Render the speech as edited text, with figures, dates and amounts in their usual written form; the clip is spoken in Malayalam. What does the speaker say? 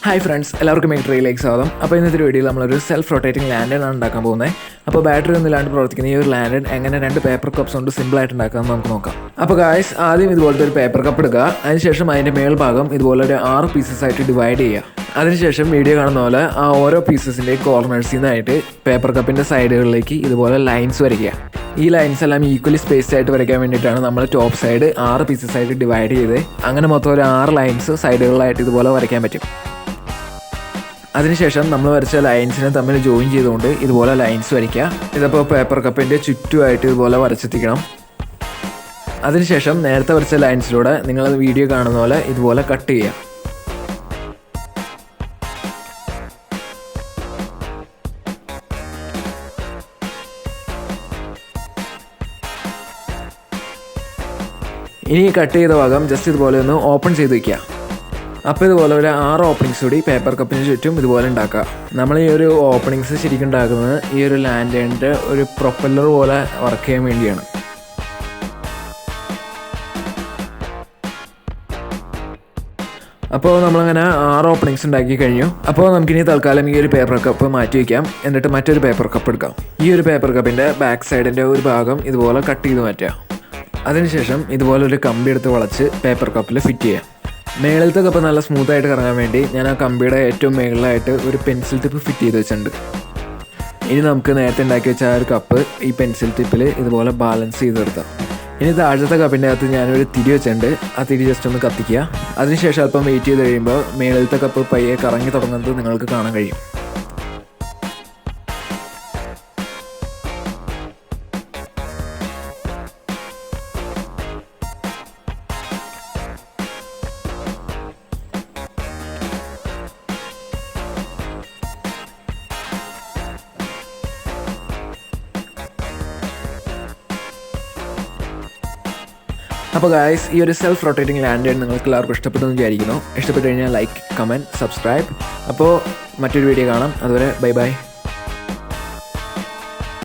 Hi friends, എല്ലാവർക്കും ട്രീയിലേക്ക് സ്വാഗതം. അപ്പോൾ ഇന്നത്തെ വീഡിയോയിൽ നമ്മളൊരു സെൽഫ് റൊട്ടേറ്റിംഗ് ലാൻഡേൺ ആണ് ഉണ്ടാക്കാൻ പോകുന്നത്. അപ്പോൾ ബാറ്ററി ഒന്നും ഇല്ലാണ്ട് പ്രവർത്തിക്കുന്ന ഈ ഒരു ലാൻഡേൺ എങ്ങനെ 2 പേപ്പർ കപ്സ് കൊണ്ട് സിമ്പിളായിട്ട് ഉണ്ടാക്കാമെന്ന് നമുക്ക് നോക്കാം. അപ്പോൾ ഗായ്സ്, ആദ്യം ഇതുപോലത്തെ ഒരു പേപ്പർ കപ്പ് എടുക്കുക. അതിനുശേഷം അതിൻ്റെ മേൽഭാഗം ഇതുപോലെ ഒരു 6 പീസസ് ആയിട്ട് ഡിവൈഡ് ചെയ്യുക. അതിനുശേഷം വീഡിയോ കാണുന്ന പോലെ ആ ഓരോ പീസസിൻ്റെ കോർണേഴ്സിൽ നിന്നായിട്ട് പേപ്പർ കപ്പിൻ്റെ സൈഡുകളിലേക്ക് ഇതുപോലെ ലൈൻസ് വരയ്ക്കുക. ഈ ലൈൻസ് എല്ലാം ഈക്വലി സ്പേസ്ഡ് ആയിട്ട് വരയ്ക്കാൻ വേണ്ടിയിട്ടാണ് നമ്മൾ ടോപ്പ് സൈഡ് 6 പീസസ് ആയിട്ട് ഡിവൈഡ് ചെയ്ത് അങ്ങനെ മൊത്തം ഒരു 6 ലൈൻസ് സൈഡുകളിലായിട്ട് ഇതുപോലെ വരയ്ക്കാൻ പറ്റും. അതിനുശേഷം നമ്മൾ വരച്ച ലൈൻസിനെ തമ്മിൽ ജോയിൻ ചെയ്തുകൊണ്ട് ഇതുപോലെ ലൈൻസ് വരയ്ക്കുക. ഇതിപ്പോൾ പേപ്പർ കപ്പിൻ്റെ ചുറ്റുമായിട്ട് ഇതുപോലെ വരച്ചെത്തിക്കണം. അതിനുശേഷം നേരത്തെ വരച്ച ലൈൻസിലൂടെ നിങ്ങൾ വീഡിയോ കാണുന്ന പോലെ ഇതുപോലെ കട്ട് ചെയ്യുക. ഇനി കട്ട് ചെയ്ത ഭാഗം ജസ്റ്റ് ഇതുപോലെ ഒന്ന് ഓപ്പൺ ചെയ്ത് വയ്ക്കുക. അപ്പോൾ ഇതുപോലെ ഒരു 6 ഓപ്പണിങ്സ് കൂടി പേപ്പർ കപ്പിന് ചുറ്റും ഇതുപോലെ ഉണ്ടാക്കുക. നമ്മൾ ഈ ഒരു ഓപ്പണിങ്സ് ശരിക്കും ഉണ്ടാക്കുന്നത് ഈ ഒരു ലാൻഡേണിൻ്റെ ഒരു പ്രൊപ്പല്ലർ പോലെ വർക്ക് ചെയ്യാൻ വേണ്ടിയാണ്. അപ്പോൾ നമ്മളങ്ങനെ 6 ഓപ്പണിങ്സ് ഉണ്ടാക്കി കഴിഞ്ഞു. അപ്പോൾ നമുക്കിനി തൽക്കാലം ഈ ഒരു പേപ്പർ കപ്പ് മാറ്റി വയ്ക്കാം. എന്നിട്ട് മറ്റൊരു പേപ്പർ കപ്പ് എടുക്കാം. ഈ ഒരു പേപ്പർ കപ്പിൻ്റെ ബാക്ക് സൈഡിൻ്റെ ഒരു ഭാഗം ഇതുപോലെ കട്ട് ചെയ്ത് മാറ്റുക. അതിനുശേഷം ഇതുപോലെ ഒരു കമ്പി എടുത്ത് വളച്ച് പേപ്പർ കപ്പിൽ ഫിറ്റ് ചെയ്യാം. മേളിലത്തെ കപ്പ് നല്ല സ്മൂത്തായിട്ട് കറങ്ങാൻ വേണ്ടി ഞാൻ ആ കമ്പിയുടെ ഏറ്റവും മേളിലായിട്ട് ഒരു പെൻസിൽ ടിപ്പ് ഫിറ്റ് ചെയ്ത് വെച്ചിട്ടുണ്ട്. ഇനി നമുക്ക് നേരത്തെ ഉണ്ടാക്കി വെച്ച ആ ഒരു കപ്പ് ഈ പെൻസിൽ ടിപ്പിൽ ഇതുപോലെ ബാലൻസ് ചെയ്ത് നിർത്താം. ഇനി താഴത്തെ കപ്പിൻ്റെ അകത്ത് ഞാനൊരു തിരി വെച്ചിട്ടുണ്ട്. ആ തിരി ജസ്റ്റ് ഒന്ന് കത്തിക്കുക. അതിനുശേഷം അല്പം വെയിറ്റ് ചെയ്ത് കഴിയുമ്പോൾ മേളിലത്തെ കപ്പ് പയ്യെ കറങ്ങി തുടങ്ങുന്നത് നിങ്ങൾക്ക് കാണാൻ കഴിയും. അപ്പോൾ ഗായ്സ്, ഈ ഒരു സെൽഫ് റൊട്ടേറ്റിംഗ് ലാൻഡേൺ നിങ്ങൾക്ക് എല്ലാവർക്കും ഇഷ്ടപ്പെട്ടെന്ന് വിചാരിക്കുന്നു. ഇഷ്ടപ്പെട്ടു കഴിഞ്ഞാൽ ലൈക്ക്, കമൻറ്റ്, സബ്സ്ക്രൈബ്. അപ്പോൾ മറ്റൊരു വീഡിയോ കാണാം. അതുവരെ ബൈ ബൈ.